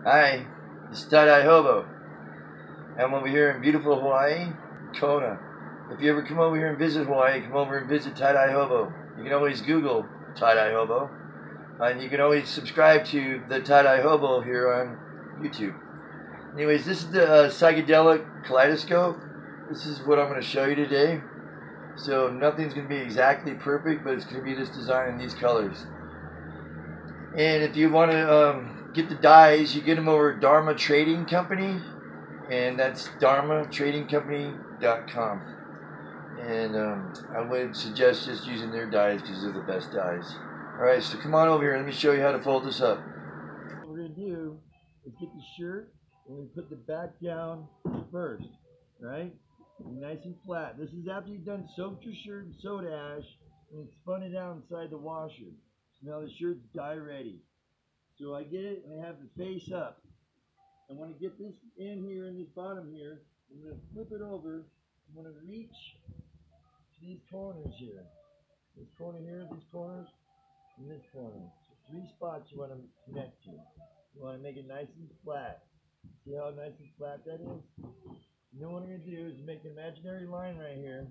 Hi, it's tiedyehobo. I'm over here in beautiful Hawaii, Kona. If you ever come over here and visit Hawaii, come over and visit tiedyehobo. You can always Google tiedyehobo, and you can always subscribe to the tiedyehobo here on YouTube. Anyways, this is the psychedelic Kaliedescope. This is what I'm going to show you today. So nothing's going to be exactly perfect, but it's going to be this design in these colors. And if you want to get the dyes, you get them over Dharma Trading Company, and that's dharmatradingcompany.com. And I would suggest just using their dyes because they're the best dyes. Alright, so come on over here. Let me show you how to fold this up. What we're going to do is get the shirt and we put the back down first, right? Nice and flat. This is after you've done soaked your shirt in soda ash and spun it out inside the washer. So now the shirt's dye ready. So I get it and I have the face up. I want to get this in here in this bottom here. I'm going to flip it over. I'm going to reach to these corners here. This corner here, these corners, and this corner. So 3 spots you want to connect to. You want to make it nice and flat. See how nice and flat that is? You know what I'm going to do is make an imaginary line right here.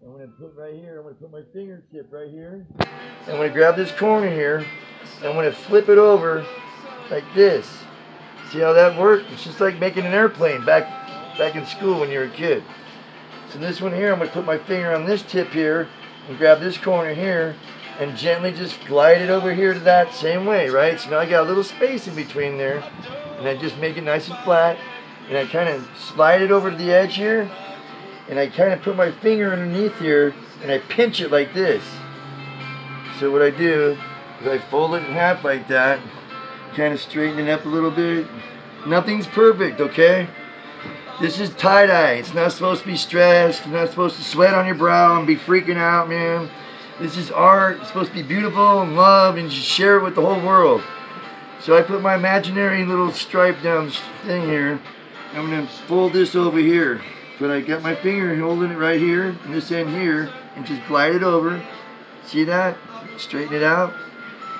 I'm going to put right here, I'm going to put my fingertip right here. I'm going to grab this corner here. I'm going to flip it over like this. See how that works? It's just like making an airplane back in school when you were a kid. So this one here, I'm going to put my finger on this tip here and grab this corner here and gently just glide it over here to that same way, right? So now I got a little space in between there, and I just make it nice and flat, and I kind of slide it over to the edge here, and I kind of put my finger underneath here and I pinch it like this. So what I do is I fold it in half like that, kind of straighten it up a little bit. Nothing's perfect, okay? This is tie-dye. It's not supposed to be stressed. You're not supposed to sweat on your brow and be freaking out, man. This is art. It's supposed to be beautiful and love, and you should share it with the whole world. So I put my imaginary little stripe down this thing here. I'm going to fold this over here. But I got my finger holding it right here, and this end here, and just glide it over. See that? Straighten it out.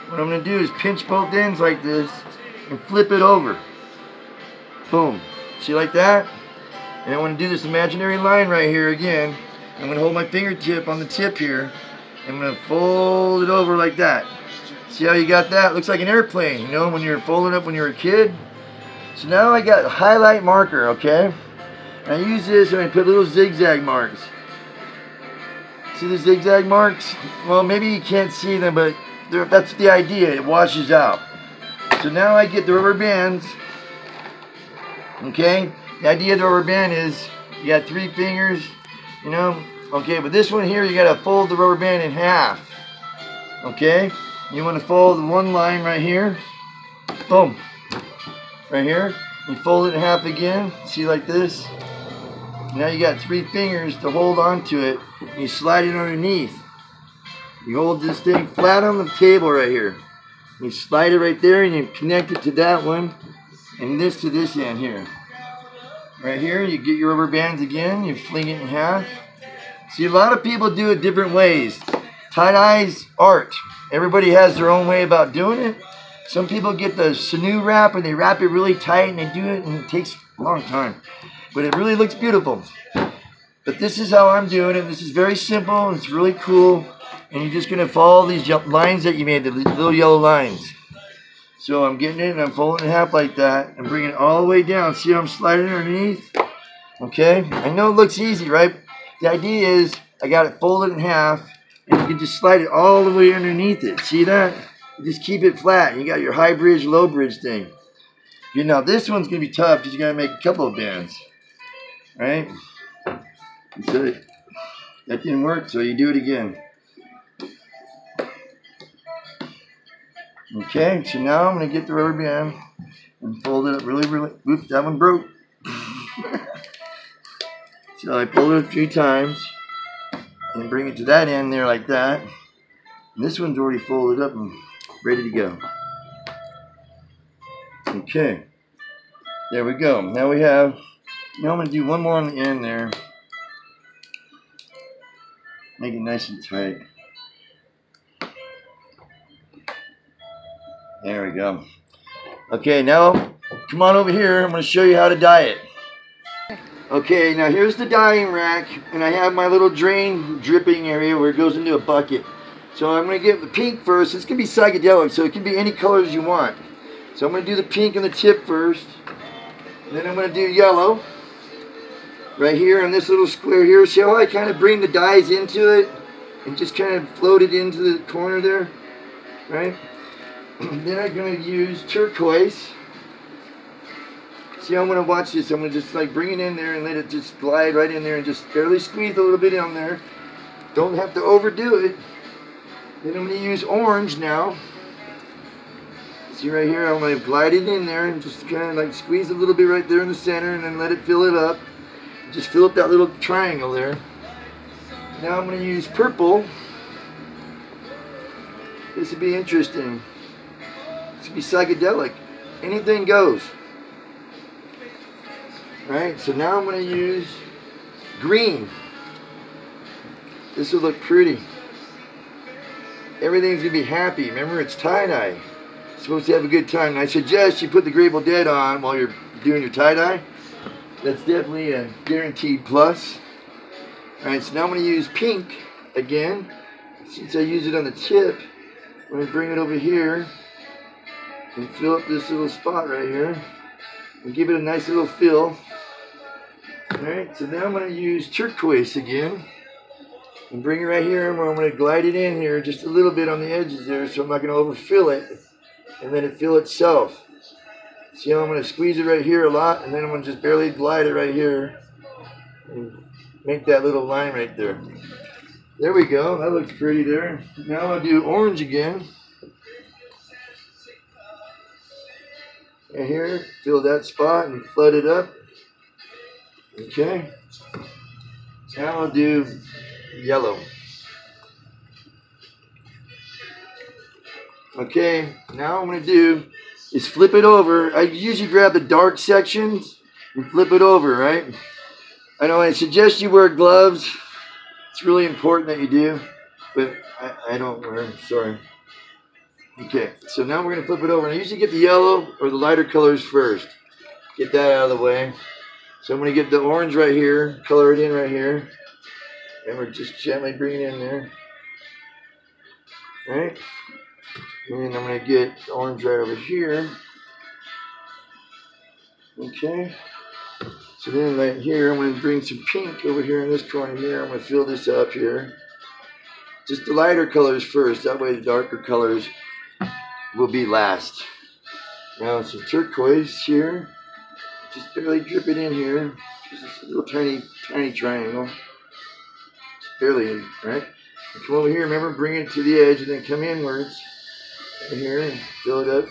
What I'm going to do is pinch both ends like this and flip it over. Boom. See like that? And I want to do this imaginary line right here again. I'm going to hold my fingertip on the tip here. I'm going to fold it over like that. See how you got that? Looks like an airplane, you know, when you're folding up when you were a kid. So now I got a highlight marker, okay? I use this and I put little zigzag marks. See the zigzag marks? Well, maybe you can't see them, but that's the idea. It washes out. So now I get the rubber bands. Okay? The idea of the rubber band is you got 3 fingers, you know? Okay, but this one here, you got to fold the rubber band in half. Okay? You want to fold one line right here. Boom. Right here. You fold it in half again. See, like this? Now you got 3 fingers to hold on to it. And you slide it underneath. You hold this thing flat on the table right here. You slide it right there and you connect it to that one. And this to this end here. Right here, you get your rubber bands again. You fling it in half. See, a lot of people do it different ways. Tie-dye's art. Everybody has their own way about doing it. Some people get the sinew wrap and they wrap it really tight and they do it and it takes a long time. But it really looks beautiful. But this is how I'm doing it. This is very simple. It's really cool. And you're just going to follow these lines that you made, the little yellow lines. So I'm getting it and I'm folding it in half like that and bringing it all the way down. See how I'm sliding underneath? Okay? I know it looks easy, right? The idea is I got it folded in half and you can just slide it all the way underneath it. See that? You just keep it flat. You got your high bridge, low bridge thing. Okay, now this one's going to be tough because you got to make a couple of bands. Right? So that didn't work, so you do it again. Okay, so now I'm going to get the rubber band and fold it up really, oops, that one broke. So I fold it a few times and bring it to that end there like that. And this one's already folded up and ready to go. Okay, there we go. Now we have, now I'm going to do one more on the end there. Make it nice and tight. There we go. Okay, now come on over here. I'm going to show you how to dye it. Okay, now here's the dyeing rack, and I have my little drain dripping area where it goes into a bucket. So I'm going to get the pink first. It's going to be psychedelic, so it can be any colors you want. So I'm going to do the pink in the tip first. Then I'm going to do yellow. Right here on this little square here. See how I kind of bring the dyes into it? And just kind of float it into the corner there. Right? Then I'm going to use turquoise. See how I'm going to watch this? I'm going to just like bring it in there and let it just glide right in there and just barely squeeze a little bit on there. Don't have to overdo it. Then I'm going to use orange now. See right here, I'm going to glide it in there and just kind of like squeeze a little bit right there in the center and then let it fill it up. Just fill up that little triangle there. Now I'm going to use purple. This would be interesting. This would be psychedelic. Anything goes. Right, so now I'm going to use green. This will look pretty. Everything's going to be happy. Remember, it's tie-dye. You're supposed to have a good time. And I suggest you put the Grateful Dead on while you're doing your tie-dye. That's definitely a guaranteed plus. Alright, so now I'm going to use pink again. Since I use it on the tip, I'm going to bring it over here and fill up this little spot right here. And give it a nice little fill. Alright, so now I'm going to use turquoise again. And bring it right here where I'm going to glide it in here just a little bit on the edges there so I'm not going to overfill it. And let it fill itself. See how I'm going to squeeze it right here a lot and then I'm going to just barely glide it right here. And make that little line right there. There we go. That looks pretty there. Now I'll do orange again. And here, fill that spot and flood it up. Okay. Now I'll do yellow. Okay, now what I'm going to do is flip it over. I usually grab the dark sections and flip it over, right? I know I suggest you wear gloves. It's really important that you do, but I don't wear them, sorry. Okay, so now we're going to flip it over. And I usually get the yellow or the lighter colors first. Get that out of the way. So I'm going to get the orange right here, color it in right here. And we're just gently bringing it in there. All right? And then I'm going to get the orange right over here. Okay. So then right here, I'm going to bring some pink over here in this corner here. I'm going to fill this up here. Just the lighter colors first. That way the darker colors will be last. Now some turquoise here. Just barely drip it in here. Just a little tiny triangle. Just barely in, right? And come over here, remember, bring it to the edge and then come inwards. Right here and fill it up.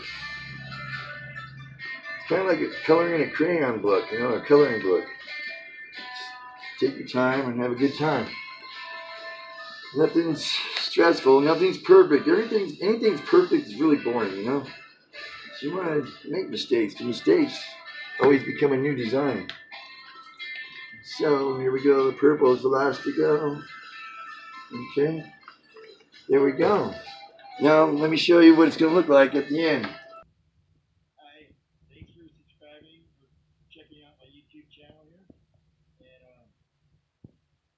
It's kind of like coloring in a crayon book, you know, a coloring book. Just take your time and have a good time. Nothing's stressful, nothing's perfect. Anything's perfect is really boring, you know. So you want to make mistakes. The mistakes always become a new design. So here we go. The purple is the last to go. Okay. There we go. Now let me show you what it's going to look like at the end. Hi. Thanks for subscribing or checking out my YouTube channel here. And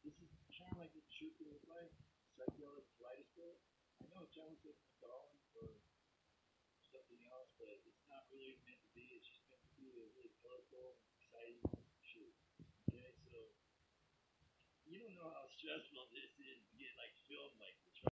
this is kind of like what the shirt can look like. Psychedelic Kaliedescope. I know it sounds like $1 or something else, but it's not really meant to be. It's just meant to be a really colorful, exciting shirt. Okay, so you don't know how stressful this is to get like filmed like this.